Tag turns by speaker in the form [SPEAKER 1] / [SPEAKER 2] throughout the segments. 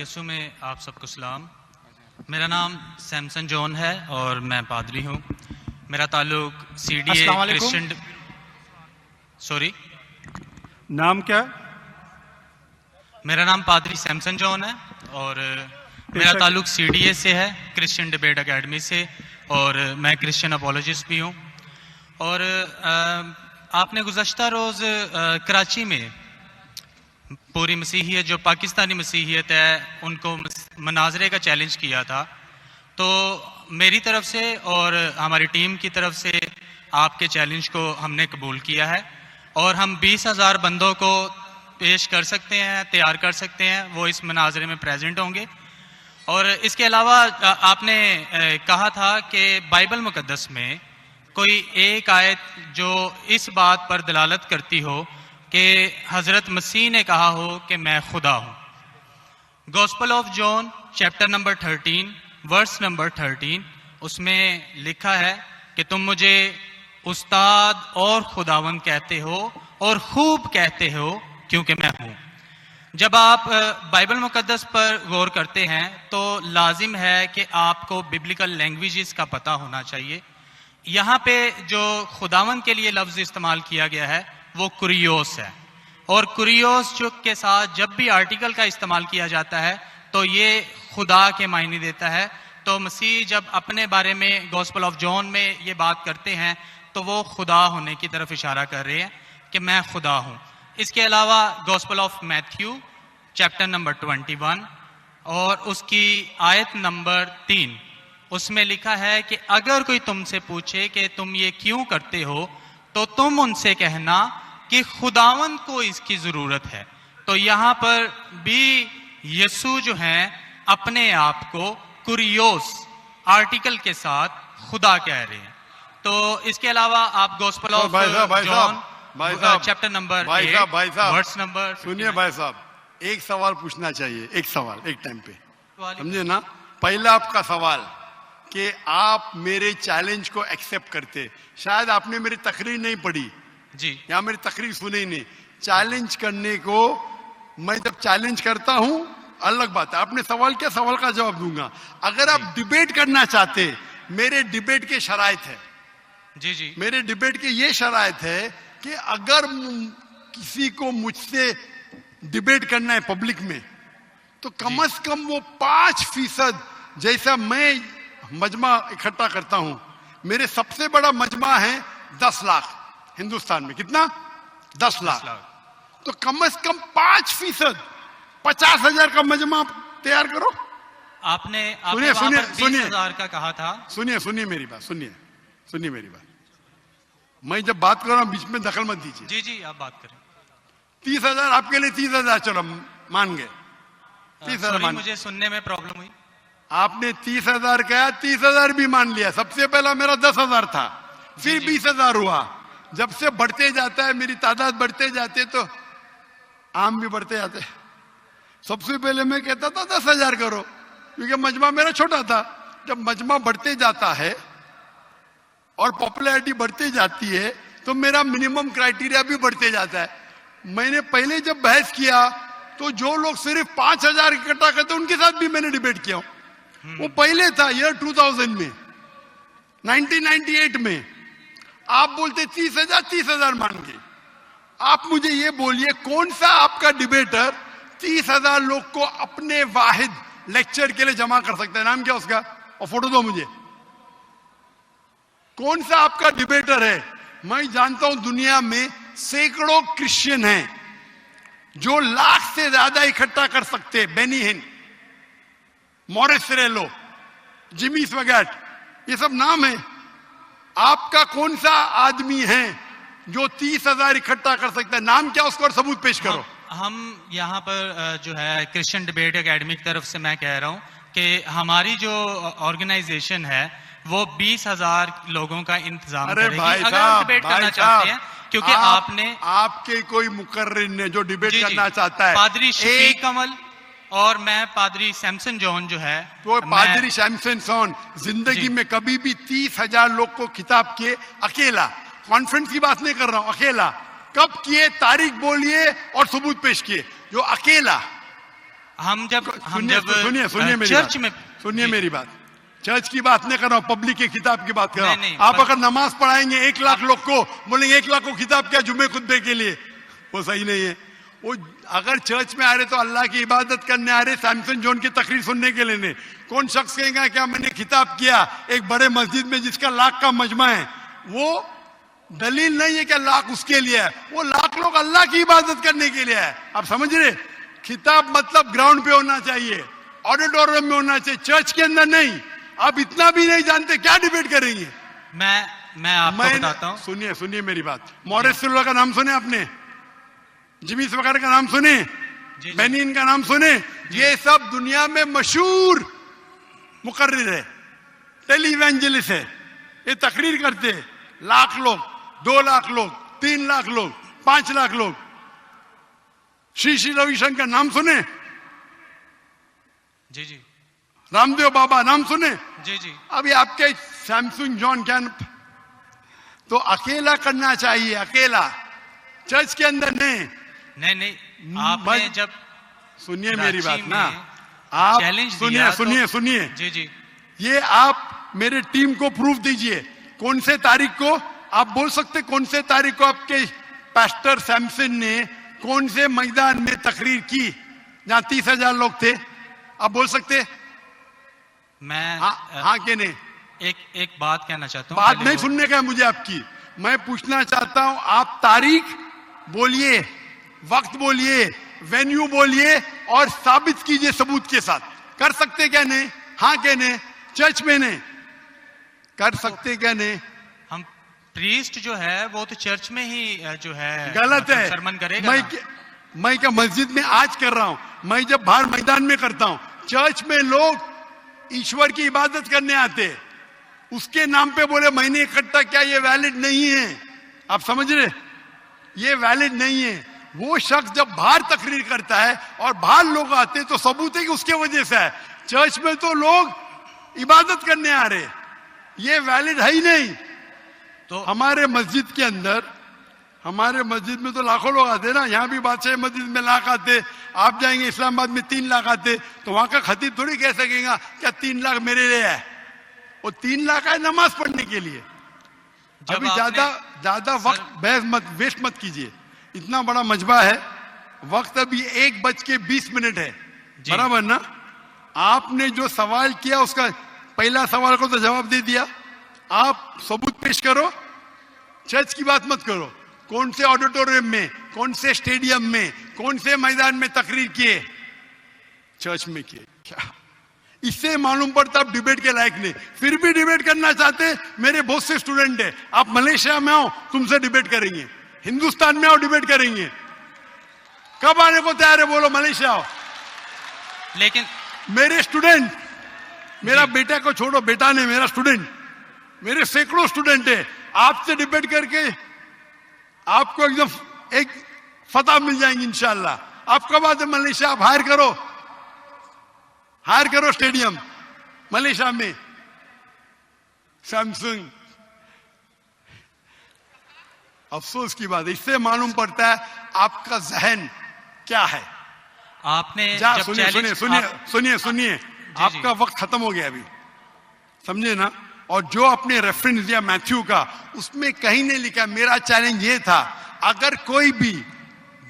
[SPEAKER 1] यसु में आप सबको सलाम। मेरा नाम सैमसन जॉन है और मैं पादरी हूँ। मेरा ताल्लुक CDA क्रिश्चियन
[SPEAKER 2] नाम क्या?
[SPEAKER 1] मेरा नाम पादरी सैमसन जॉन है और मेरा ताल्लुक CDA से है, क्रिश्चियन डिबेट एकेडमी से, और मैं क्रिश्चियन अपोलॉजिस्ट भी हूँ। और आपने गुज़श्ता रोज़ कराची में पूरी मसीहियत जो पाकिस्तानी मसीहियत है उनको मनाजरे का चैलेंज किया था, तो मेरी तरफ से और हमारी टीम की तरफ से आपके चैलेंज को हमने कबूल किया है और हम 20,000 बंदों को पेश कर सकते हैं, तैयार कर सकते हैं, वो इस मनाजरे में प्रेजेंट होंगे। और इसके अलावा आपने कहा था कि बाइबल मुकद्दस में कोई एक आयत जो इस बात पर दलालत करती हो कि हज़रत मसीह ने कहा हो कि मैं खुदा हूँ। Gospel of John chapter number 13 verse number 13 उसमें लिखा है कि तुम मुझे उस्ताद और खुदावंद कहते हो और खूब कहते हो क्योंकि मैं हूँ। जब आप बाइबल मुकद्दस पर गौर करते हैं तो लाजिम है कि आपको बिब्लिकल लैंग्वेजेस का पता होना चाहिए। यहाँ पे जो खुदावंद के लिए लफ्ज़ इस्तेमाल किया गया है वो कुरियोस है, और कुरियोस जो के साथ जब भी आर्टिकल का इस्तेमाल किया जाता है तो ये खुदा के मायने देता है। तो मसीह जब अपने बारे में गॉस्पेल ऑफ जॉन में ये बात करते हैं तो वो खुदा होने की तरफ इशारा कर रहे हैं कि मैं खुदा हूँ। इसके अलावा gospel of Matthew chapter number 21 और उसकी आयत नंबर 3 उसमें लिखा है कि अगर कोई तुमसे पूछे कि तुम ये क्यों करते हो तो तुम उनसे कहना कि खुदावंद को इसकी जरूरत है। तो यहाँ पर भी यसु जो हैं अपने आप को कुरियोस आर्टिकल के साथ खुदा कह रहे हैं। तो इसके अलावा आप Gospel of John chapter number 8 verse number
[SPEAKER 2] सुनिए भाई साहब, एक सवाल पूछना चाहिए, एक सवाल एक टाइम पे, समझे ना। पहला आपका सवाल कि आप मेरे चैलेंज को एक्सेप्ट करते। शायद आपने मेरी तकरीर नहीं पढ़ी
[SPEAKER 1] जी,
[SPEAKER 2] या मेरी तकरीर सुनी नहीं। चैलेंज करने को मैं जब चैलेंज करता हूं अलग बात है, आपने सवाल किया, सवाल का जवाब दूंगा। अगर आप डिबेट करना चाहते, मेरे डिबेट के शराइत है
[SPEAKER 1] जी जी,
[SPEAKER 2] मेरे डिबेट के ये शराइत है कि अगर किसी को मुझसे डिबेट करना है पब्लिक में तो कम से कम वो 5% जैसा मैं मजमा इकट्ठा करता हूं। मेरे सबसे बड़ा मजमा है 10 लाख हिंदुस्तान में। कितना? 10 लाख। तो कम से कम 5%, 50,000 का मजमा तैयार करो।
[SPEAKER 1] आपने
[SPEAKER 2] सुनिए सुनिए सुनिए
[SPEAKER 1] 20,000 का कहा था।
[SPEAKER 2] सुनिए मेरी बात, सुनिए मेरी बात। मैं जब बात कर रहा हूं बीच में दखल मत दीजिए।
[SPEAKER 1] जी जी, आप बात करें।
[SPEAKER 2] 30,000 आपके लिए 30,000 चलो मान गए। 30,000
[SPEAKER 1] मुझे सुनने में प्रॉब्लम हुई।
[SPEAKER 2] आपने 30,000 कहा, 30,000 भी मान लिया। सबसे पहला मेरा 10,000 था, फिर 20,000 हुआ। जब से बढ़ते जाता है, मेरी तादाद बढ़ते जाते तो आम भी बढ़ते जाते। सबसे पहले मैं कहता था 10,000 करो क्योंकि मजमा मेरा छोटा था। जब मजमा बढ़ते जाता है और पॉपुलैरिटी बढ़ती जाती है तो मेरा मिनिमम क्राइटेरिया भी बढ़ते जाता है। मैंने पहले जब बहस किया तो जो लोग सिर्फ 5,000 इकट्ठा करते उनके साथ भी मैंने डिबेट किया। वो पहले था ईयर 2000 में, 1998 में। आप बोलते 30,000 मान के। आप मुझे ये बोलिए कौन सा आपका डिबेटर 30,000 लोग को अपने वाहिद लेक्चर के लिए जमा कर सकता है? नाम क्या उसका, और फोटो दो मुझे। कौन सा आपका डिबेटर है? मैं जानता हूं दुनिया में सैकड़ों क्रिश्चियन हैं जो लाख से ज्यादा इकट्ठा कर सकते हैं। बेनी हिन, मॉरिस रेलो, जिमी स्वगैट, ये सब नाम है। आपका कौन सा आदमी है जो 30,000 इकट्ठा कर सकता है? नाम क्या उसका और सबूत पेश करो।
[SPEAKER 1] हम यहाँ पर जो है क्रिश्चियन डिबेट एकेडमी की तरफ से मैं कह रहा हूँ कि हमारी जो ऑर्गेनाइजेशन है वो 20,000 लोगों का इंतजाम करेगी। अगर आप डिबेट करना चाहते हैं, क्योंकि आपने
[SPEAKER 2] आपके कोई मुकर्रिर ने जो डिबेट करना चाहता है,
[SPEAKER 1] पादरी शफीक कमल और मैं पादरी सैमसन जॉन जो है,
[SPEAKER 2] तो पादरी सैमसन जॉन जिंदगी में कभी भी 30,000 लोग को खिताब किए अकेला। कॉन्फ्रेंस की बात नहीं कर रहा हूं, अकेला। कब किए? तारीख बोलिए और सबूत पेश किए। जो अकेला
[SPEAKER 1] हम जब
[SPEAKER 2] सुनिए मेरी
[SPEAKER 1] चर्च
[SPEAKER 2] बात,
[SPEAKER 1] में
[SPEAKER 2] सुनिए
[SPEAKER 1] जी।
[SPEAKER 2] मेरी बात। चर्च की बात नहीं कर रहा हूं, पब्लिक की किताब की बात कर रहा
[SPEAKER 1] नहीं,
[SPEAKER 2] हूं। आप अगर नमाज पढ़ाएंगे 1 लाख लोग को, बोलेंगे 1 लाख को किताब क्या जुम्मे खुतबे के लिए, वो सही नहीं है। वो अगर चर्च में आ रहे तो अल्लाह की इबादत करने आ रहे, सैमसन जॉन की तकरीर सुनने के लिए नहीं। कौन शख्स कहेगा क्या मैंने किताब किया एक बड़े मस्जिद में जिसका लाख का मजमा है, वो दलील नहीं है कि लाख उसके लिए है, वो लाख लोग अल्लाह की इबादत करने के लिए है। आप समझ रहे? किताब मतलब ग्राउंड पे होना चाहिए, ऑडिटोरियम में होना चाहिए, चर्च के अंदर नहीं। आप इतना भी नहीं जानते, क्या डिबेट करेंगे?
[SPEAKER 1] मैं आपको बताता हूँ।
[SPEAKER 2] सुनिए मेरी बात। मॉरिस सिल्वा का नाम सुने आपने? जिमिस वगैरह का नाम सुने? बेनिन का नाम सुने? ये सब दुनिया में मशहूर मुकर्रिर है, टेली इवेंजलिस्ट है। ये तकरीर करते हैं, लाख लोग, 2 लाख लोग, 3 लाख लोग, 5 लाख लोग। श्री रविशंकर नाम सुने?
[SPEAKER 1] जी जी
[SPEAKER 2] रामदेव बाबा नाम सुने?
[SPEAKER 1] जी जी
[SPEAKER 2] अभी आपके सैमसंग जॉन क्या तो अकेला करना चाहिए, अकेला, चर्च के अंदर नहीं।
[SPEAKER 1] आपने जब
[SPEAKER 2] सुनिए मेरी बात
[SPEAKER 1] कराची
[SPEAKER 2] ना,
[SPEAKER 1] में
[SPEAKER 2] आप
[SPEAKER 1] चैलेंज
[SPEAKER 2] सुनिए
[SPEAKER 1] दिया
[SPEAKER 2] सुनिए
[SPEAKER 1] तो-
[SPEAKER 2] सुनिए,
[SPEAKER 1] जी जी
[SPEAKER 2] ये आप मेरे टीम को प्रूफ दीजिए। कौन से तारीख को आप बोल सकते, कौन से तारीख को आपके पास्टर सैमसन ने कौन से मैदान में तकरीर की जहां 30,000 लोग थे? आप बोल सकते?
[SPEAKER 1] मैं
[SPEAKER 2] हाँ के नहीं?
[SPEAKER 1] एक बात कहना चाहता हूँ।
[SPEAKER 2] बात
[SPEAKER 1] पहले
[SPEAKER 2] नहीं
[SPEAKER 1] वो-
[SPEAKER 2] सुनने का है मुझे आपकी, मैं पूछना चाहता हूं। आप तारीख बोलिए, वक्त बोलिए, वेन्यू बोलिए और साबित कीजिए सबूत के साथ। कर सकते क्या नहीं? हाँ क्या नहीं? चर्च में नहीं कर सकते क्या नहीं?
[SPEAKER 1] हम प्रीस्ट जो है वो तो चर्च में ही जो है
[SPEAKER 2] गलत है।
[SPEAKER 1] सरमन करेगा
[SPEAKER 2] मैं
[SPEAKER 1] ना।
[SPEAKER 2] मैं क्या मस्जिद में आज कर रहा हूं, मैं जब बाहर मैदान में करता हूं। चर्च में लोग ईश्वर की इबादत करने आते, उसके नाम पे बोले मैंने इकट्ठा किया, ये वैलिड नहीं है। आप समझ रहे? ये वैलिड नहीं है। वो शख्स जब बाहर तकरीर करता है और बाहर लोग आते हैं तो सबूत है कि उसके वजह से है। चर्च में तो लोग इबादत करने आ रहे, ये वैलिड है ही नहीं।
[SPEAKER 1] तो
[SPEAKER 2] हमारे मस्जिद के अंदर, हमारे मस्जिद में तो लाखों लोग आते ना, यहाँ भी बादशाह मस्जिद में लाख आते, आप जाएंगे इस्लामाबाद में 3 लाख आते, तो वहां का खतीब थोड़ी कह सकेगा क्या 3 लाख मेरे लिए है। वो 3 लाख है नमाज पढ़ने के लिए।
[SPEAKER 1] जब
[SPEAKER 2] अभी
[SPEAKER 1] आपने-
[SPEAKER 2] ज्यादा वक्त बहस मत, वेस्ट मत कीजिए। इतना बड़ा मजबा है, वक्त अभी 1:20 है,
[SPEAKER 1] जी।
[SPEAKER 2] बराबर ना? आपने जो सवाल किया उसका पहला सवाल को तो जवाब दे दिया। आप सबूत पेश करो, चर्च की बात मत करो। कौन से ऑडिटोरियम में, कौन से स्टेडियम में, कौन से मैदान में तकरीर किए? चर्च में किए। क्या इससे मालूम पड़ता आप डिबेट के लायक नहीं। फिर भी डिबेट करना चाहते, मेरे बहुत से स्टूडेंट है। आप मलेशिया में आओ, तुमसे डिबेट करेंगे। हिंदुस्तान में आओ, डिबेट करेंगे। कब आने को तैयार है बोलो? मलेशिया आओ।
[SPEAKER 1] लेकिन
[SPEAKER 2] मेरे स्टूडेंट, मेरा बेटा को छोड़ो, बेटा नहीं, मेरा स्टूडेंट, मेरे सैकड़ों स्टूडेंट है। आपसे डिबेट करके आपको एकदम एक फतह मिल जाएंगी इंशाल्लाह। आप कब आते मलेशिया? आप हायर करो स्टेडियम मलेशिया में। सैमसंग, अफसोस की बात है, इससे मालूम पड़ता है आपका जहन क्या है।
[SPEAKER 1] आपने
[SPEAKER 2] जा
[SPEAKER 1] जब
[SPEAKER 2] सुनिए
[SPEAKER 1] challenge-
[SPEAKER 2] सुनिए
[SPEAKER 1] आप-
[SPEAKER 2] सुनिए सुनिए, आपका वक्त खत्म हो गया अभी, समझे ना? और जो आपने रेफरेंस दिया मैथ्यू का, उसमें कहीं नहीं लिखा। मेरा चैलेंज ये था, अगर कोई भी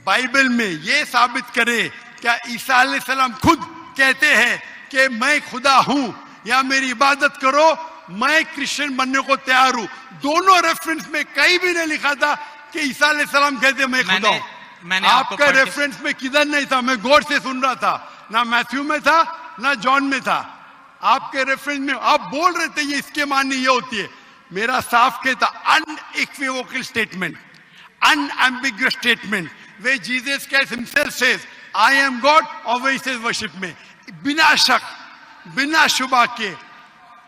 [SPEAKER 2] बाइबल में ये साबित करे क्या ईसा अलैहिस्सलाम खुद कहते हैं कि मैं खुदा हूं या मेरी इबादत करो, मैं क्रिश्चियन बनने को तैयार हूं। दोनों रेफरेंस में कहीं भी नहीं लिखा था कि ईसा अलैहिस्सलाम कहते मैं खुदा हूं।
[SPEAKER 1] मैंने आपको
[SPEAKER 2] आपका
[SPEAKER 1] पढ़ के-
[SPEAKER 2] रेफरेंस में किधर नहीं था, मैं गौर से सुन रहा था, ना मैथ्यू में था ना जॉन में था। आपके रेफरेंस में आप बोल रहे थे ये इसके माननी ये होती है। मेरा साफ कहता unequivocal statement, unambiguous statement, way Jesus Christ himself says I am God और वे सेज वर्शिप में, बिना शक बिना शुबा के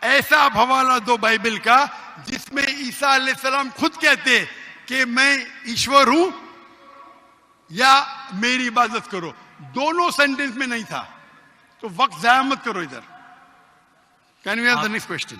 [SPEAKER 2] ऐसा आप हवाला दो बाइबल का जिसमें ईसा अलैहिस्सलाम खुद कहते कि मैं ईश्वर हूं या मेरी इबादत करो। दोनों सेंटेंस में नहीं था, तो वक्त जाया मत करो इधर। Can we have the next question?